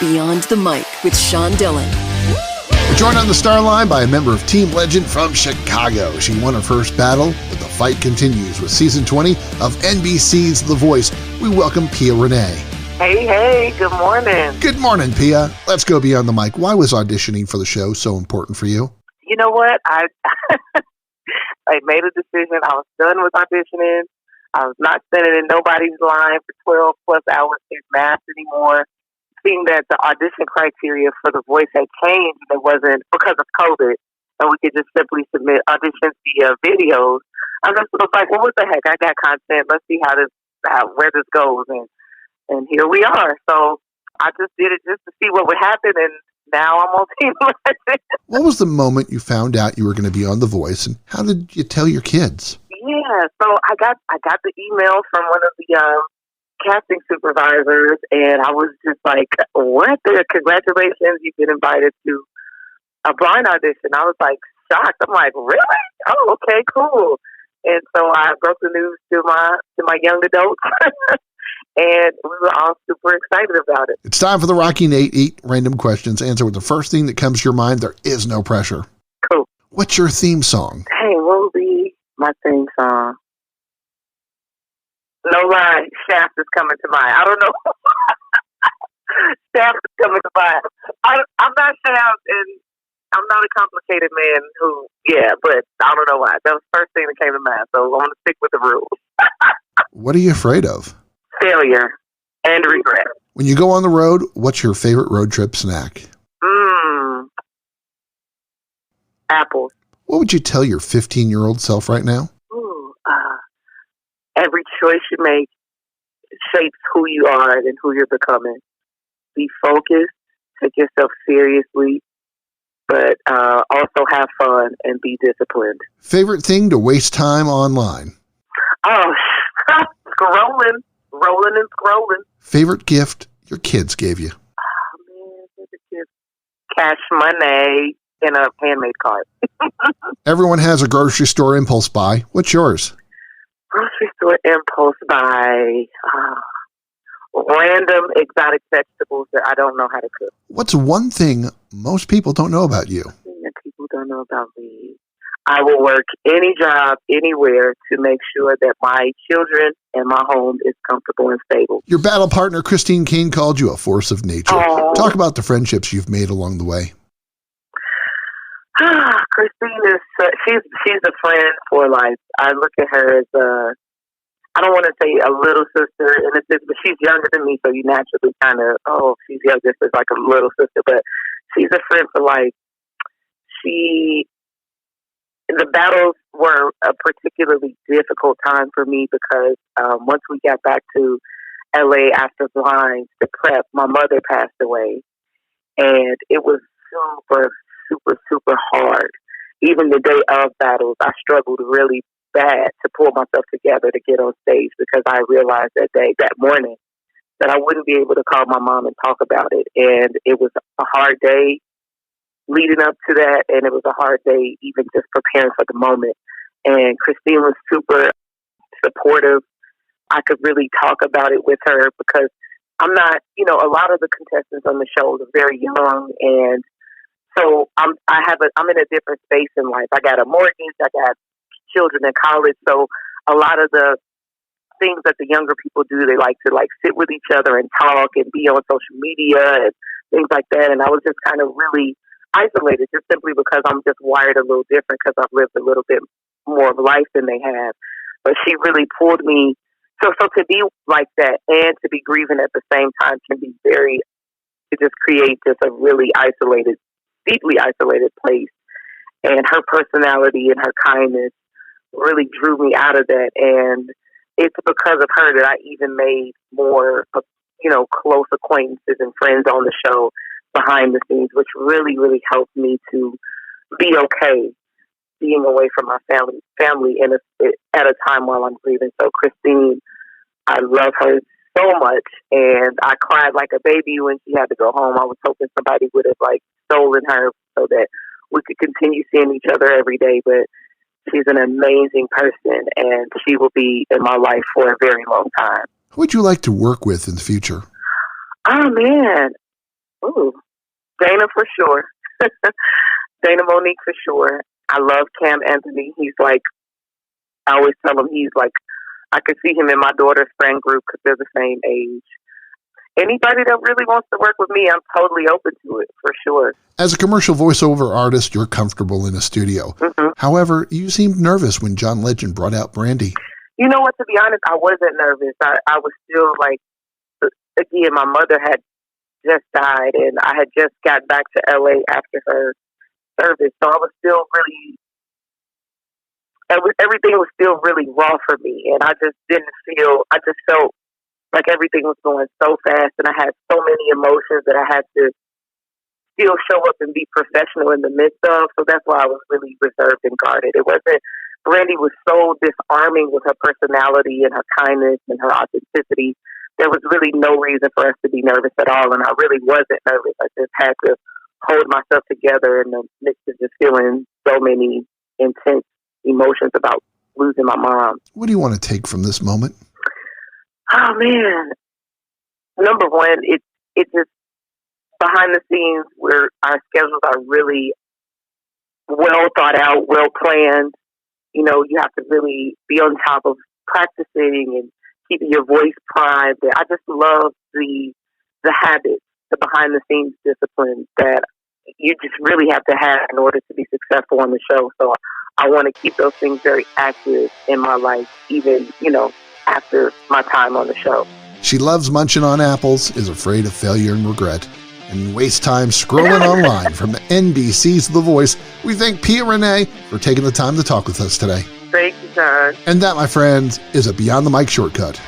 Beyond the Mic with Sean Dillon. We're joined on the star line by a member of Team Legend from Chicago. She won her first battle, but the fight continues with Season 20 of NBC's The Voice. We welcome Pia Renee. Hey, good morning. Good morning, Pia. Let's go beyond the mic. Why was auditioning for the show so important for you? You know what? I made a decision. I was done with auditioning. I was not standing in nobody's line for 12 plus hours in math anymore. Seeing that the audition criteria for The Voice had changed, and it wasn't because of COVID, and we could just simply submit auditions via videos. I just was like, well, what the heck? I got content. Let's see where this goes, and here we are. So I just did it just to see what would happen, and now I'm on Team Legend. What was the moment you found out you were going to be on The Voice, and how did you tell your kids? Yeah, so I got the email from one of the casting supervisors, and I was just like, what? Congratulations, you've been invited to a blind audition. I was like shocked. I'm like, really? Oh, okay, cool. And so I broke the news to my young adults, and we were all super excited about it. It's time for the Rocky Nate 8 random questions. Answer with the first thing that comes to your mind. There is no pressure. Cool. What's your theme song? Hey, what will be my theme song? No lie, Shaft is coming to mind. I don't know. Shaft is coming to mind. I'm not Shaft, and I'm not a complicated man but I don't know why. That was the first thing that came to mind, so I'm going to stick with the rules. What are you afraid of? Failure and regret. When you go on the road, what's your favorite road trip snack? Apples. What would you tell your 15-year-old self right now? Every choice you make shapes who you are and who you're becoming. Be focused, take yourself seriously, but also have fun and be disciplined. Favorite thing to waste time online? Oh, rolling and scrolling. Favorite gift your kids gave you? Oh, man, favorite gift. Cash money in a handmade card. Everyone has a grocery store impulse buy. What's yours? Grocery store impulse buy random exotic vegetables that I don't know how to cook. What's one thing most people don't know about you? That people don't know about me. I will work any job, anywhere to make sure that my children and my home is comfortable and stable. Your battle partner, Christine Kane, called you a force of nature. Talk about the friendships you've made along the way. Christine she's a friend for life. I look at her as I don't want to say a little sister in a sense, but she's younger than me, so you naturally kind of, she's younger, so it's like a little sister, but she's a friend for life. The battles were a particularly difficult time for me because once we got back to LA after Blind to prep, my mother passed away, and it was super hard. Even the day of battles, I struggled really bad to pull myself together to get on stage because I realized that morning that I wouldn't be able to call my mom and talk about it. And it was a hard day leading up to that, and it was a hard day even just preparing for the moment. And Christine was super supportive. I could really talk about it with her because I'm not, a lot of the contestants on the show are very young, and so I'm in a different space in life. I got a mortgage, I got children in college, so a lot of the things that the younger people do, they like to sit with each other and talk and be on social media and things like that. And I was just kind of really isolated just simply because I'm just wired a little different because I've lived a little bit more of life than they have. But she really pulled me. So to be like that and to be grieving at the same time can be it just creates just a really deeply isolated place. And her personality and her kindness really drew me out of that. And it's because of her that I even made more, close acquaintances and friends on the show behind the scenes, which really, really helped me to be okay being away from my family at a time while I'm grieving. So Christine, I love her so much, and I cried like a baby when she had to go home. I was hoping somebody would have stolen her so that we could continue seeing each other every day, but she's an amazing person, and she will be in my life for a very long time. Who would you like to work with in the future? Oh, man. Ooh, Dana for sure. Dana Monique for sure. I love Cam Anthony. He's like, I always tell him he's like, I could see him in my daughter's friend group because they're the same age. Anybody that really wants to work with me, I'm totally open to it, for sure. As a commercial voiceover artist, you're comfortable in a studio. Mm-hmm. However, you seemed nervous when John Legend brought out Brandy. You know what, to be honest, I wasn't nervous. I was still like, again, my mother had just died, and I had just got back to LA after her service, so I was still really, everything was still really raw for me, and I just felt like everything was going so fast, and I had so many emotions that I had to still show up and be professional in the midst of. So that's why I was really reserved and guarded. It wasn't, Brandy was so disarming with her personality and her kindness and her authenticity. There was really no reason for us to be nervous at all, and I really wasn't nervous. I just had to hold myself together in the midst of just feeling so many intense emotions about losing my mom. What do you want to take from this moment? Oh, man. Number one, it's just behind the scenes where our schedules are really well thought out, well planned. You know, you have to really be on top of practicing and keeping your voice primed. I just love the habits, the behind the scenes disciplines that you just really have to have in order to be successful on the show. So I want to keep those things very active in my life, even, after my time on the show. She loves munching on apples, is afraid of failure and regret, and wastes time scrolling online. From NBC's The Voice, we thank Pia Renee for taking the time to talk with us today. Thank you, John. And that, my friends, is a Beyond the Mic shortcut.